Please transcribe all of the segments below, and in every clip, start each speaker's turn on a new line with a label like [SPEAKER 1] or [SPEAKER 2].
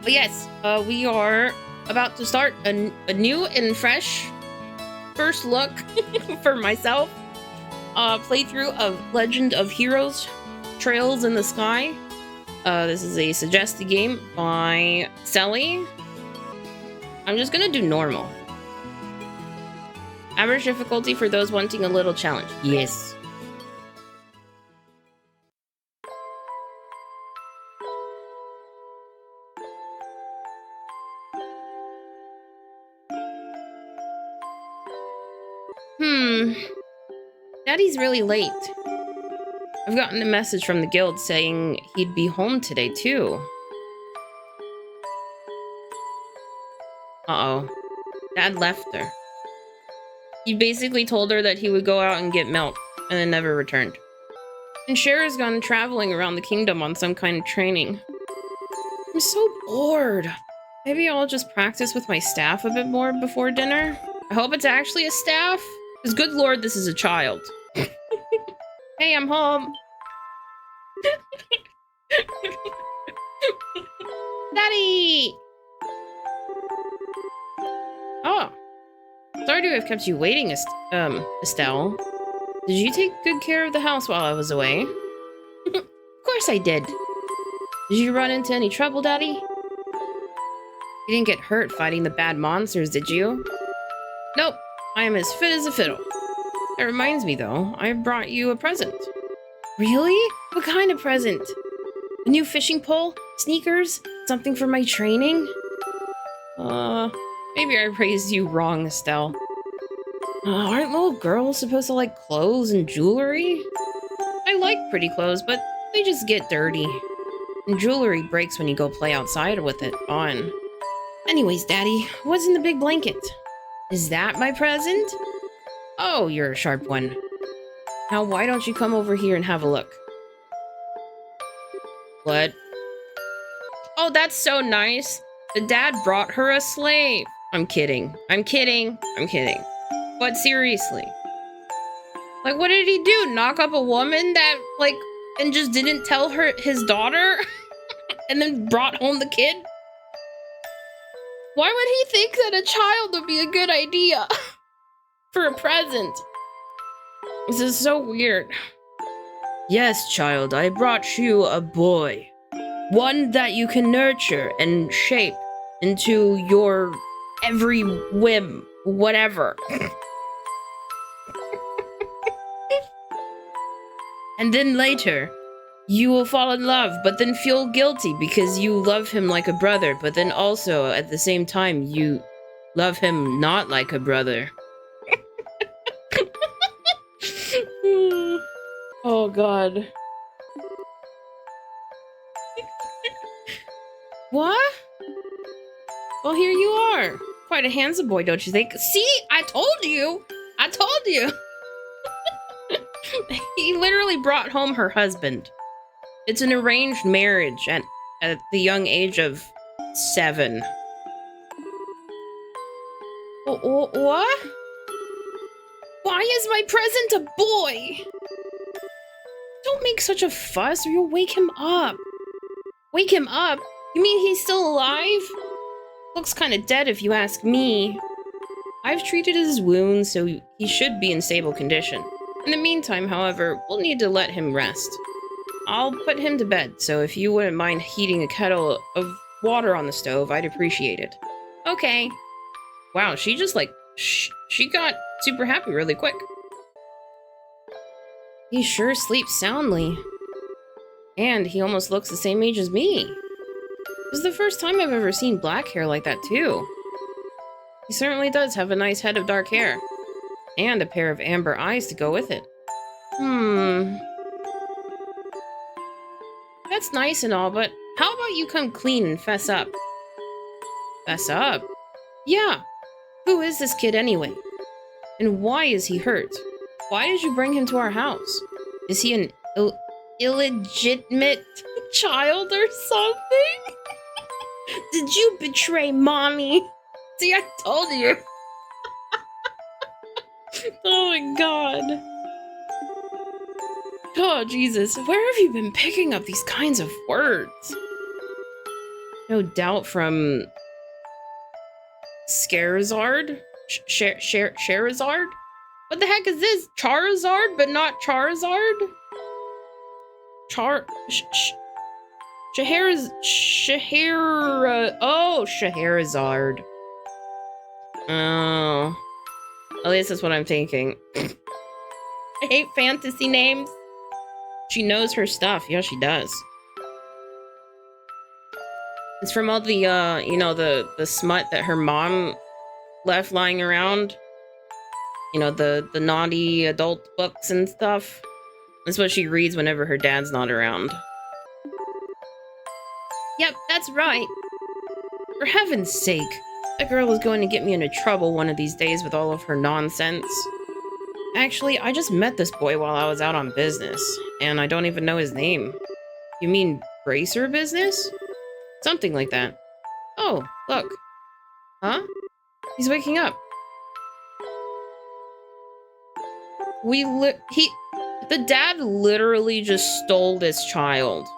[SPEAKER 1] But yes, we are about to start a new and fresh first look for myself playthrough of Legend of Heroes Trails in the Sky. This is a suggested game by Sally. I'm just gonna do normal. Average difficulty for those wanting a little challenge. Yes. Daddy's really late. I've gotten a message from the guild saying he'd be home today too. Uh-oh. Dad left her. He basically told her that he would go out and get milk, and then never returned. And Cher's gone traveling around the kingdom on some kind of training. I'm so bored. Maybe I'll just practice with my staff a bit more before dinner. I hope it's actually a staff, because good lord, this is a child. Hey, I'm home. Daddy! Oh. Sorry to have kept you waiting, Estelle. Did you take good care of the house while I was away? Of course I did. Did you run into any trouble, Daddy? You didn't get hurt fighting the bad monsters, did you? Nope. I am as fit as a fiddle. That reminds me, though. I brought you a present. Really? What kind of present? A new fishing pole? Sneakers? Something for my training? Maybe I praised you wrong, Estelle. Aren't little girls supposed to like clothes and jewelry? I like pretty clothes, but they just get dirty. And jewelry breaks when you go play outside with it on. Anyways, Daddy, what's in the big blanket? Is that my present? Oh, you're a sharp one. Now, why don't you come over here and have a look? What? Oh, that's so nice. The dad brought her a slave. I'm kidding. I'm kidding. I'm kidding. But seriously. Like, what did he do? Knock up a woman that, like, and just didn't tell her his daughter? And then brought home the kid? Why would he think that a child would be a good idea for a present? This is so weird. Yes, child, I brought you a boy. One that you can nurture and shape into your every whim, whatever. And then later, you will fall in love, but then feel guilty because you love him like a brother, but then also, at the same time, you love him not like a brother. Oh, God. What? Well, here you are. Quite a handsome boy, don't you think? See? I told you! I told you! He literally brought home her husband. It's an arranged marriage at the young age of 7. What? Why is my present a boy? Don't make such a fuss or you'll wake him up. Wake him up? You mean he's still alive? Looks kind of dead if you ask me. I've treated his wounds, so he should be in stable condition. In the meantime, however, we'll need to let him rest. I'll put him to bed, so if you wouldn't mind heating a kettle of water on the stove, I'd appreciate it. Okay. Wow, she just like, she got super happy really quick. He sure sleeps soundly. And he almost looks the same age as me. This is the first time I've ever seen black hair like that, too. He certainly does have a nice head of dark hair. And a pair of amber eyes to go with it. That's nice and all, but how about you come clean and fess up? Fess up? Yeah. Who is this kid anyway? And why is he hurt? Why did you bring him to our house? Is he an illegitimate child or something? Did you betray mommy? See, I told you. Oh my god. Oh, Jesus. Where have you been picking up these kinds of words? No doubt from Scarizard? Charizard? What the heck is this? Charizard, but not Charizard? Scheherazard. Oh. At least that's what I'm thinking. I hate fantasy names. She knows her stuff. Yeah, she does. It's from all the, you know, the smut that her mom left lying around. You know, the naughty adult books and stuff. That's what she reads whenever her dad's not around. Yep, that's right. For heaven's sake. That girl is going to get me into trouble one of these days with all of her nonsense. Actually, I just met this boy while I was out on business, and I don't even know his name. You mean bracer business? Something like that. Oh, look. Huh? He's waking up. The dad literally just stole this child.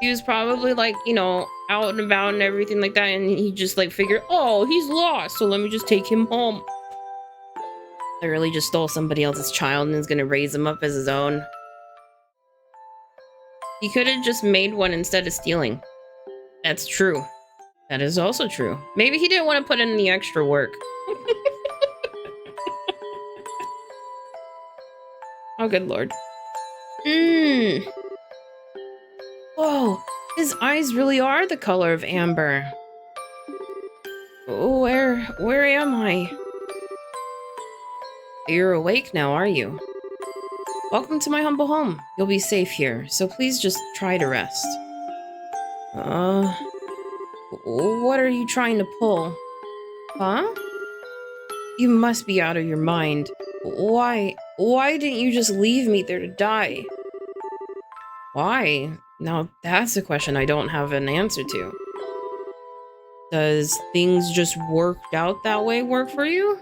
[SPEAKER 1] He was probably like, you know, out and about and everything like that, and he just like figured, oh, he's lost, so let me just take him home. Literally just stole somebody else's child and is gonna raise him up as his own. He could have just made one instead of stealing. That's true. That is also true. Maybe he didn't want to put in the extra work. Oh, good lord. Whoa, his eyes really are the color of amber. Where am I? You're awake now, are you? Welcome to my humble home. You'll be safe here, so please just try to rest. What are you trying to pull? Huh? You must be out of your mind. Why didn't you just leave me there to die? Why? Now that's a question I don't have an answer to. Does things just worked out that way work for you?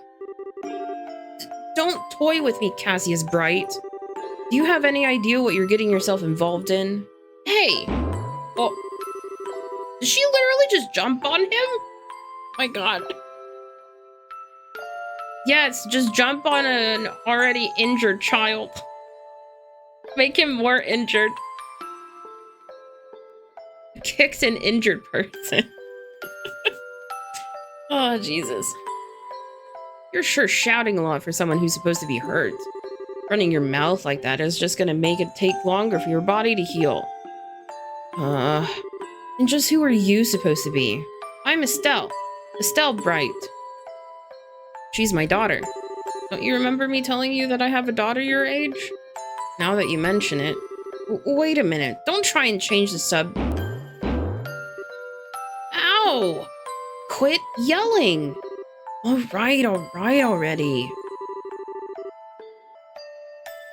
[SPEAKER 1] Don't toy with me, Cassius Bright. Do you have any idea what you're getting yourself involved in? Hey! Oh. Did she literally just jump on him? Oh my god. Yes, just jump on an already injured child. Make him more injured. Kicked an injured person. Oh, Jesus. You're sure shouting a lot for someone who's supposed to be hurt. Running your mouth like that is just gonna make it take longer for your body to heal. And just who are you supposed to be? I'm Estelle. Estelle Bright. She's my daughter. Don't you remember me telling you that I have a daughter your age? Now that you mention it. Wait a minute. Don't try and change the sub. Ow! Quit yelling! Alright already.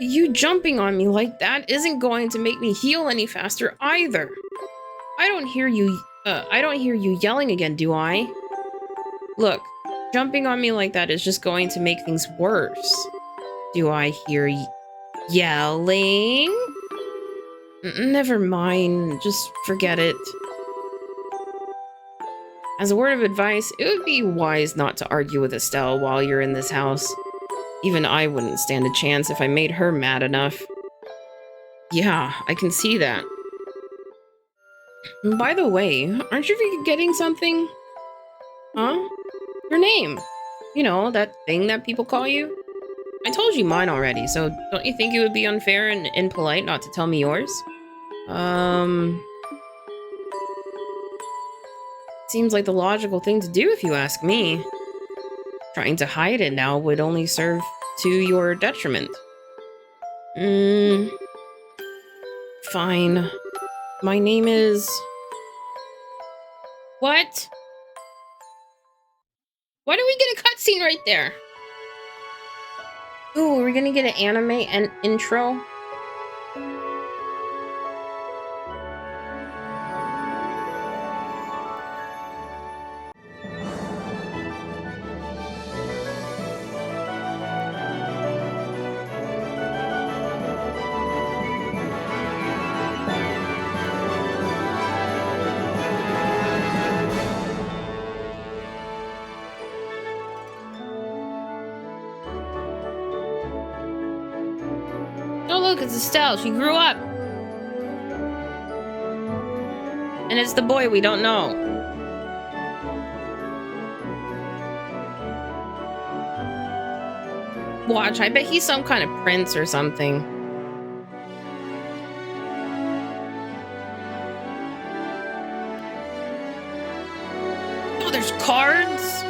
[SPEAKER 1] You jumping on me like that isn't going to make me heal any faster either. I don't hear you yelling again, do I? Look, jumping on me like that is just going to make things worse. Do I hear yelling? Never mind, just forget it. As a word of advice, it would be wise not to argue with Estelle while you're in this house. Even I wouldn't stand a chance if I made her mad enough. Yeah, I can see that. By the way, aren't you forgetting something? Huh? Your name. You know, that thing that people call you? I told you mine already, so don't you think it would be unfair and impolite not to tell me yours? Seems like the logical thing to do if you ask me. Trying to hide it now would only serve to your detriment. Fine. My name is... What? Why do we get a cutscene right there? Ooh, we're gonna get an anime and intro. look, it's Estelle. She grew up. And it's the boy we don't know. Watch, I bet he's some kind of prince or something. Oh, there's cards.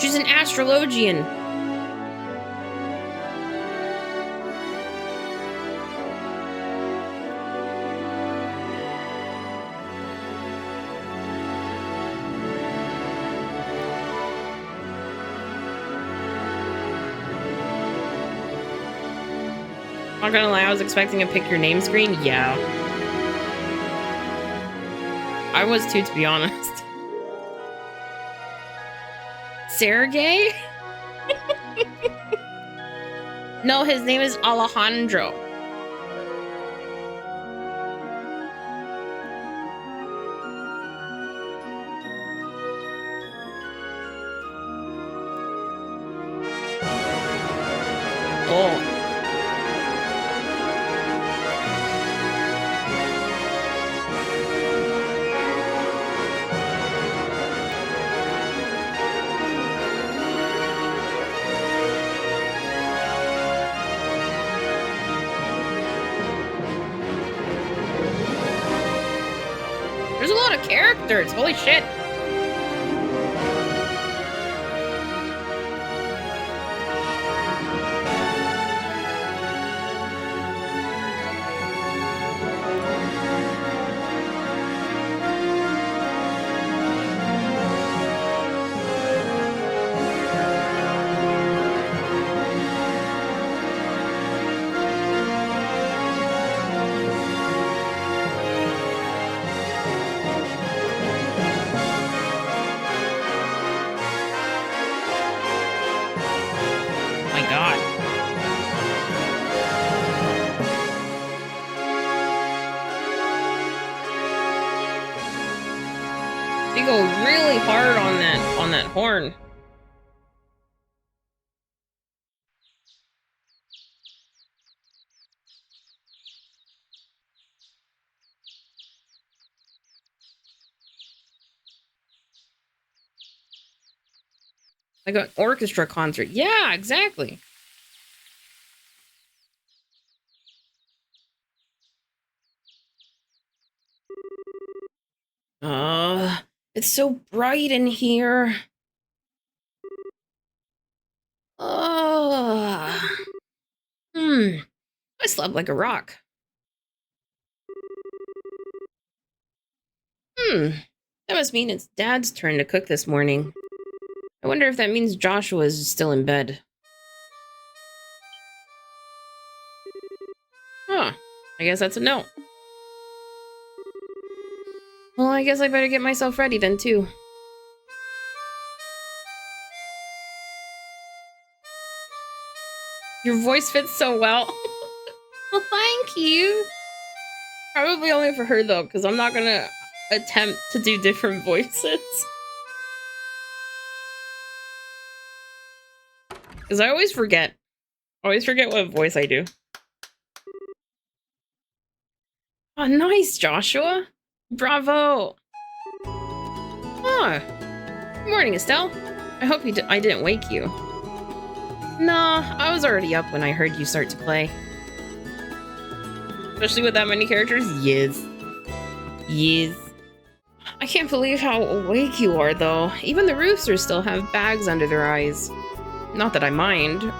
[SPEAKER 1] She's an astrologian. Not gonna lie, I was expecting a pick your name screen. Yeah. I was too, to be honest. Sergey? No, his name is Alejandro. Oh. There's a lot of characters. Holy shit. They go really hard on that horn. Like an orchestra concert. Yeah, exactly. It's so bright in here. I slept like a rock. That must mean it's Dad's turn to cook this morning. I wonder if that means Joshua is still in bed. Huh. I guess that's a no. Well, I guess I better get myself ready then, too. Your voice fits so well. Well, thank you. Probably only for her, though, because I'm not gonna attempt to do different voices. Because I always forget. Always forget what voice I do. Oh, nice, Joshua. Bravo. Oh. Good morning, Estelle. I hope I didn't wake you. Nah, I was already up when I heard you start to play. Especially with that many characters? Yes. Yes. I can't believe how awake you are, though. Even the roosters still have bags under their eyes. Not that I mind.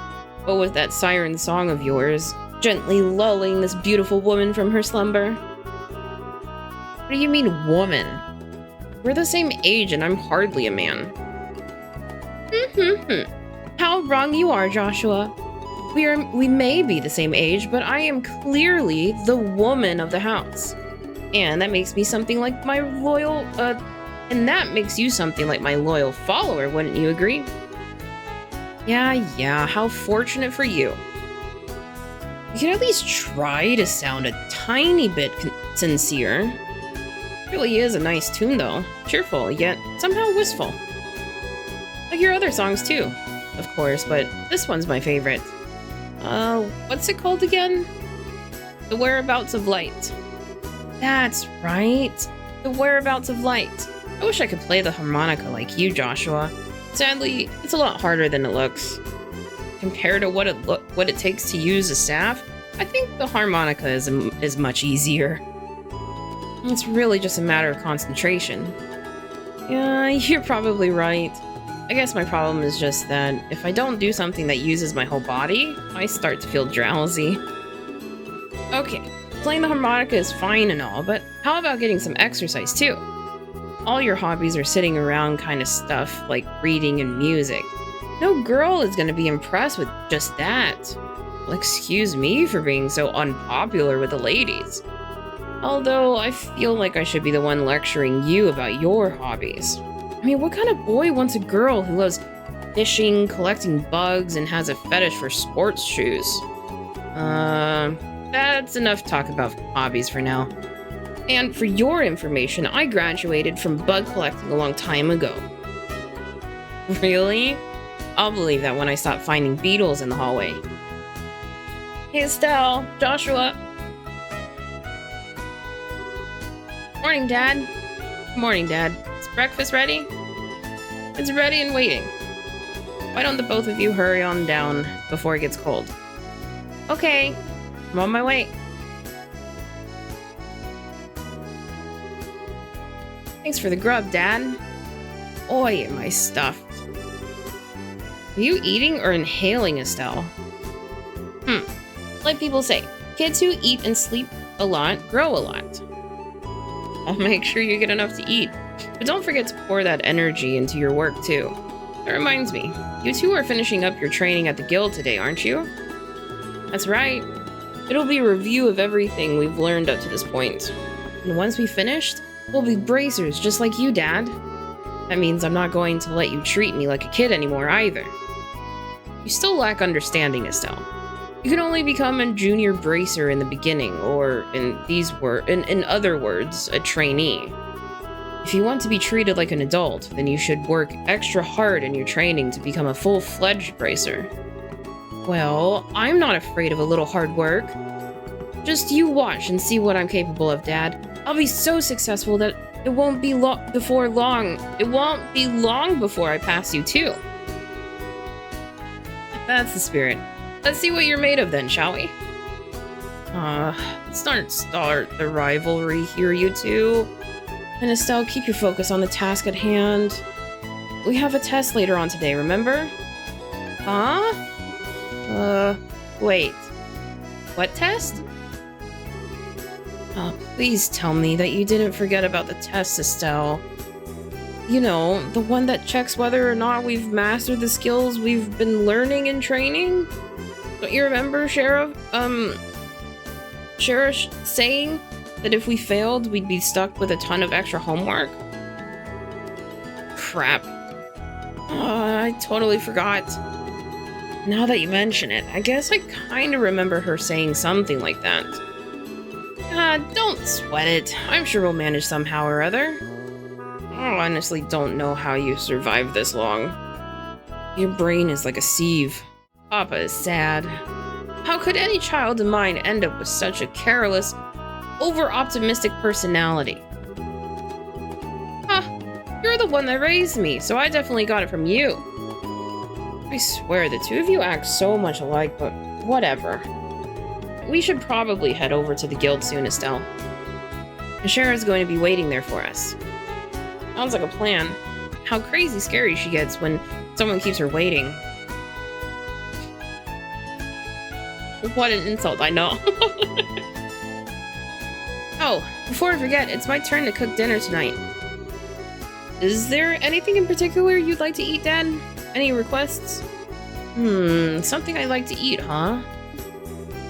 [SPEAKER 1] But with that siren song of yours, gently lulling this beautiful woman from her slumber. What do you mean, woman? We're the same age and I'm hardly a man. How wrong you are, Joshua. We may be the same age, but I am clearly the woman of the house. And that makes me something like my loyal, and that makes you something like my loyal follower, wouldn't you agree? Yeah, how fortunate for you. You could at least try to sound a tiny bit sincere. It really is a nice tune, though. Cheerful, yet somehow wistful. Like your other songs, too, of course, but this one's my favorite. What's it called again? The Whereabouts of Light. That's right. The Whereabouts of Light. I wish I could play the harmonica like you, Joshua. Sadly, it's a lot harder than it looks. Compared to what it takes to use a staff, I think the harmonica is much easier. It's really just a matter of concentration. Yeah, you're probably right. I guess my problem is just that if I don't do something that uses my whole body, I start to feel drowsy. Okay, playing the harmonica is fine and all, but how about getting some exercise too? All your hobbies are sitting around kind of stuff like reading and music. No girl is going to be impressed with just that. Well, excuse me for being so unpopular with the ladies. Although I feel like I should be the one lecturing you about your hobbies. I mean, what kind of boy wants a girl who loves fishing, collecting bugs, and has a fetish for sports shoes? That's enough talk about hobbies for now. And for your information, I graduated from bug collecting a long time ago. Really? I'll believe that when I stop finding beetles in the hallway. Hey Estelle, Joshua. Morning, Dad. Morning, Dad. Is breakfast ready? It's ready and waiting. Why don't the both of you hurry on down before it gets cold? Okay, I'm on my way. Thanks for the grub, Dad. Oi, am I stuffed? Are you eating or inhaling, Estelle? Like people say, kids who eat and sleep a lot grow a lot. I'll make sure you get enough to eat. But don't forget to pour that energy into your work, too. That reminds me, you two are finishing up your training at the guild today, aren't you? That's right. It'll be a review of everything we've learned up to this point. And once we've finished, we'll be bracers just like you, Dad. That means I'm not going to let you treat me like a kid anymore, either. You still lack understanding, Estelle. You can only become a junior bracer in the beginning, or in other words, a trainee. If you want to be treated like an adult, then you should work extra hard in your training to become a full-fledged bracer. Well, I'm not afraid of a little hard work. Just you watch and see what I'm capable of, Dad. I'll be so successful that it won't be long before I pass you too. That's the spirit. Let's see what you're made of then, shall we? Let's not start the rivalry here, you two. And Estelle, keep your focus on the task at hand. We have a test later on today, remember? Huh? Wait. What test? Please tell me that you didn't forget about the test, Estelle. You know, the one that checks whether or not we've mastered the skills we've been learning in training? Don't you remember Sheriff saying that if we failed, we'd be stuck with a ton of extra homework? Crap. I totally forgot. Now that you mention it, I guess I kind of remember her saying something like that. Don't sweat it. I'm sure we'll manage somehow or other. I honestly don't know how you survived this long. Your brain is like a sieve. Papa is sad. How could any child of mine end up with such a careless, over-optimistic personality? You're the one that raised me, so I definitely got it from you. I swear, the two of you act so much alike, but whatever. We should probably head over to the guild soon, Estelle. Ashera's going to be waiting there for us. Sounds like a plan. How crazy scary she gets when someone keeps her waiting. What an insult, I know. Oh, before I forget, it's my turn to cook dinner tonight. Is there anything in particular you'd like to eat, Dad? Any requests? Something I like to eat, huh?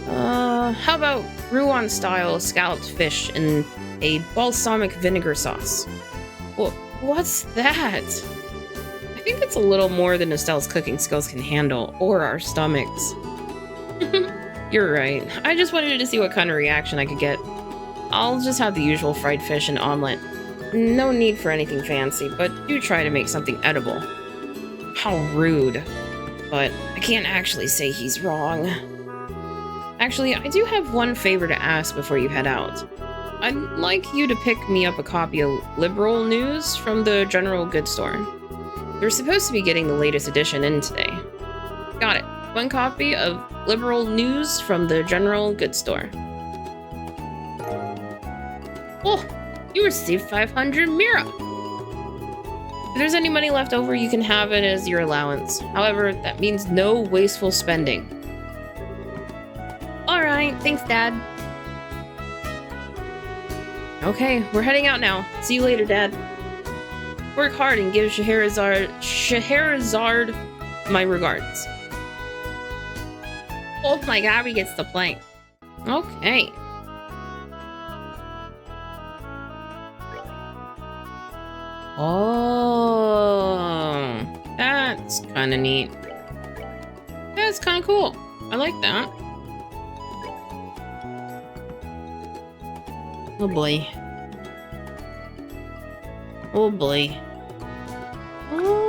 [SPEAKER 1] How about Rouen-style scalloped fish in a balsamic vinegar sauce? What's that? I think it's a little more than Estelle's cooking skills can handle, or our stomachs. You're right. I just wanted to see what kind of reaction I could get. I'll just have the usual fried fish and omelet. No need for anything fancy, but do try to make something edible. How rude. But I can't actually say he's wrong. Actually, I do have one favor to ask before you head out. I'd like you to pick me up a copy of Liberl news from the general goods store. They're supposed to be getting the latest edition in today. Got it. One copy of Liberl news from the general goods store. Oh, you received 500 Mira. If there's any money left over, you can have it as your allowance. However, that means no wasteful spending. Alright, thanks, Dad. Okay, we're heading out now. See you later, Dad. Work hard and give Scheherazade my regards. Oh my god, he gets to play. Okay. Oh, that's kind of neat. That's kind of cool. I like that. Oh boy. Oh boy. Oh.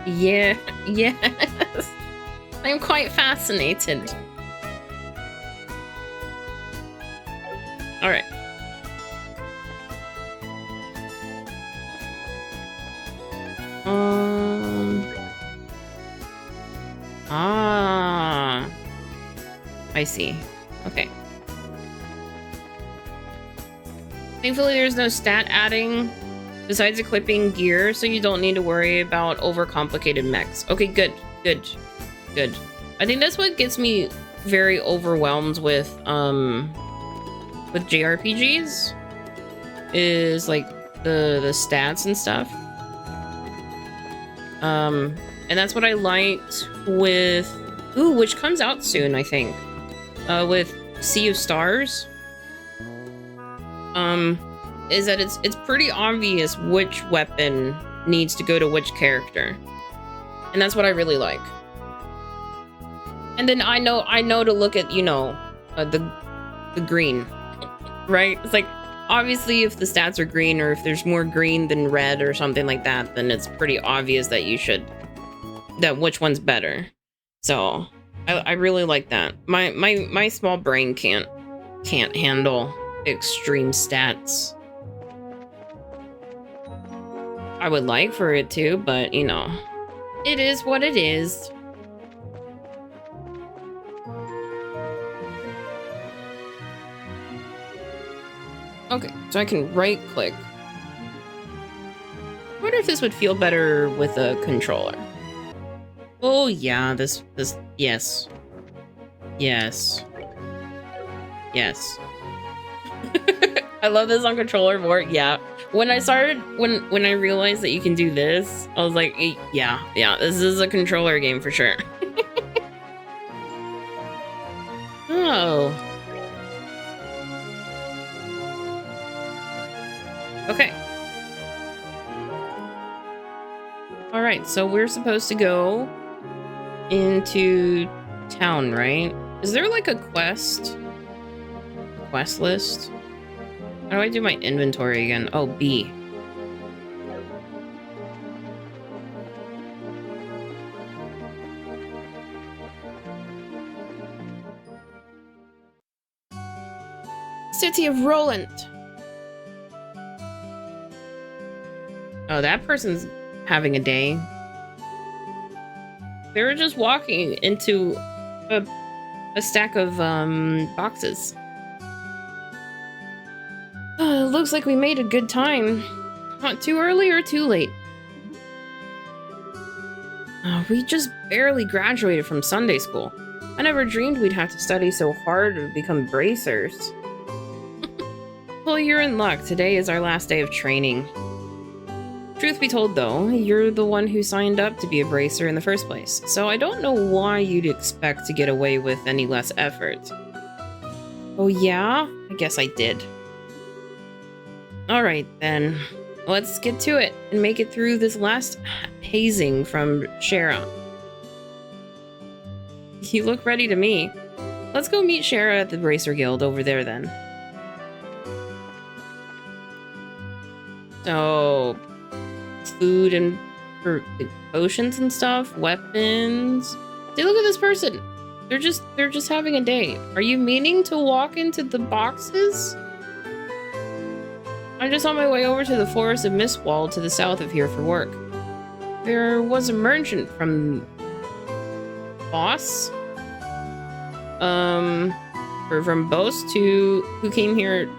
[SPEAKER 1] Yeah, yes. I'm quite fascinated. All right. I see. Okay. Thankfully, there's no stat adding besides equipping gear, so you don't need to worry about overcomplicated mechs. Okay, good, good, good. I think that's what gets me very overwhelmed with JRPGs is like the stats and stuff. And that's what I liked with which comes out soon, I think. With Sea of Stars. Is that it's pretty obvious which weapon needs to go to which character. And that's what I really like. And then I know to look at, you know, the green, right? It's like, obviously if the stats are green or if there's more green than red or something like that, then it's pretty obvious that which one's better. So I really like that. My small brain can't handle extreme stats. I would like for it to, but you know, it is what it is. Okay, so I can right click. I wonder if this would feel better with a controller. Oh yeah, this yes. Yes. Yes. I love this on controller more. Yeah. When I realized that you can do this, I was like, yeah, this is a controller game for sure. Oh. Okay. All right, so we're supposed to go into town, right? Is there like a quest list? How do I do my inventory again? Oh, B. City of Roland. Oh, that person's having a day. They were just walking into a stack of boxes. Looks like we made a good time. Not too early or too late. We just barely graduated from Sunday school. I never dreamed we'd have to study so hard to become bracers. Well, you're in luck. Today is our last day of training. Truth be told, though, you're the one who signed up to be a bracer in the first place, so I don't know why you'd expect to get away with any less effort. Oh yeah? I guess I did. Alright then, let's get to it and make it through this last hazing from Shara. You look ready to me. Let's go meet Shara at the Bracer Guild over there then. So, food and for like, potions and stuff, weapons. See, look at this person. They're just having a day. Are you meaning to walk into the boxes? I'm just on my way over to the Forest of Mistwall to the south of here for work. There was a merchant from Boss, or from Boast who came here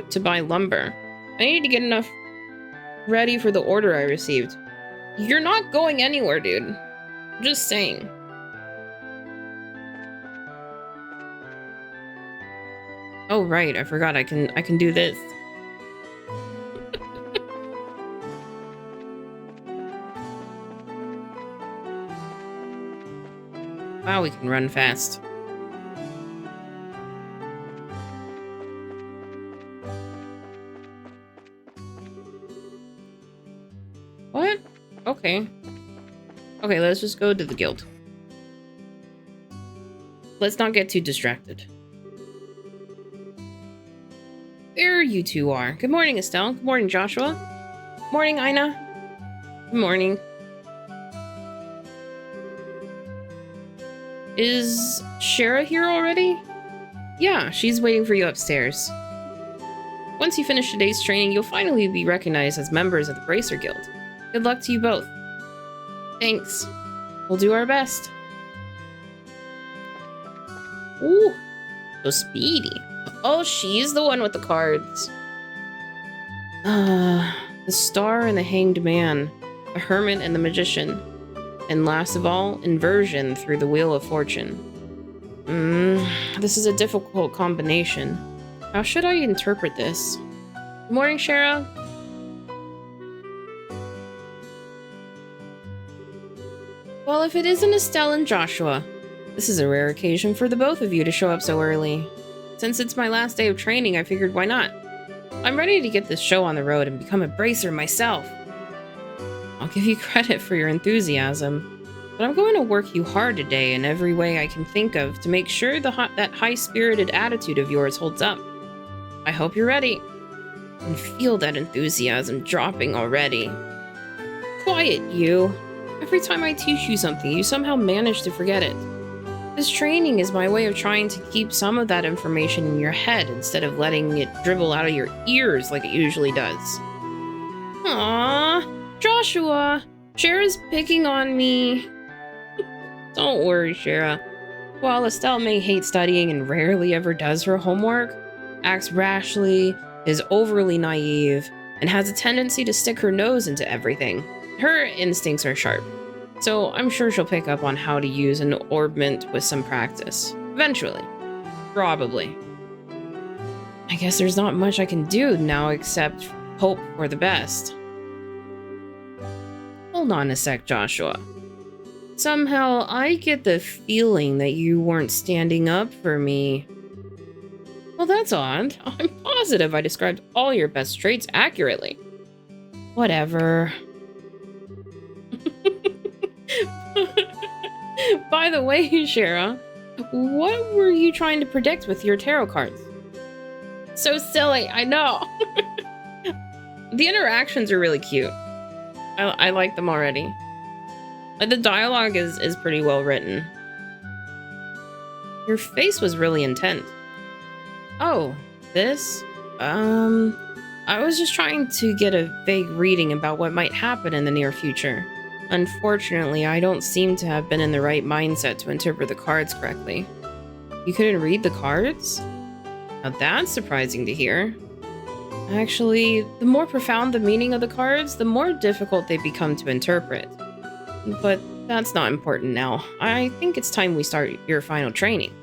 [SPEAKER 1] to buy lumber. I need to get enough ready for the order I received. You're not going anywhere, dude. I'm just saying. Oh right, I forgot I can do this. Wow, we can run fast. What? Okay. Okay, let's just go to the guild. Let's not get too distracted. There you two are. Good morning, Estelle. Good morning, Joshua. Morning, Ina. Good morning. Is Shara here already? Yeah, she's waiting for you upstairs. Once you finish today's training, you'll finally be recognized as members of the Bracer Guild. Good luck to you both. Thanks. We'll do our best. Ooh, so speedy. Oh, she's the one with the cards. The Star and the Hanged Man, the Hermit and the Magician, and last of all, Inversion through the Wheel of Fortune. This is a difficult combination. How should I interpret this? Good morning, Shara. Well, if it isn't Estelle and Joshua, this is a rare occasion for the both of you to show up so early. Since it's my last day of training, I figured why not? I'm ready to get this show on the road and become a bracer myself. I'll give you credit for your enthusiasm, but I'm going to work you hard today in every way I can think of to make sure that high-spirited attitude of yours holds up. I hope you're ready. I can feel that enthusiasm dropping already. Quiet, you. Every time I teach you something, you somehow manage to forget it. This training is my way of trying to keep some of that information in your head instead of letting it dribble out of your ears like it usually does. Aww, Joshua, Shara's picking on me. Don't worry, Shara. While Estelle may hate studying and rarely ever does her homework, acts rashly, is overly naive, and has a tendency to stick her nose into everything, her instincts are sharp. So I'm sure she'll pick up on how to use an orbment with some practice. Eventually. Probably. I guess there's not much I can do now except hope for the best. Hold on a sec, Joshua. Somehow I get the feeling that you weren't standing up for me. Well, that's odd. I'm positive I described all your best traits accurately. Whatever. By the way, Shara, what were you trying to predict with your tarot cards? So silly, I know. The interactions are really cute. I like them already. The dialogue is pretty well written. Your face was really intent. Oh, this? I was just trying to get a vague reading about what might happen in the near future. Unfortunately, I don't seem to have been in the right mindset to interpret the cards correctly. You couldn't read the cards? Now that's surprising to hear. Actually, the more profound the meaning of the cards, the more difficult they become to interpret. But that's not important now. I think it's time we start your final training.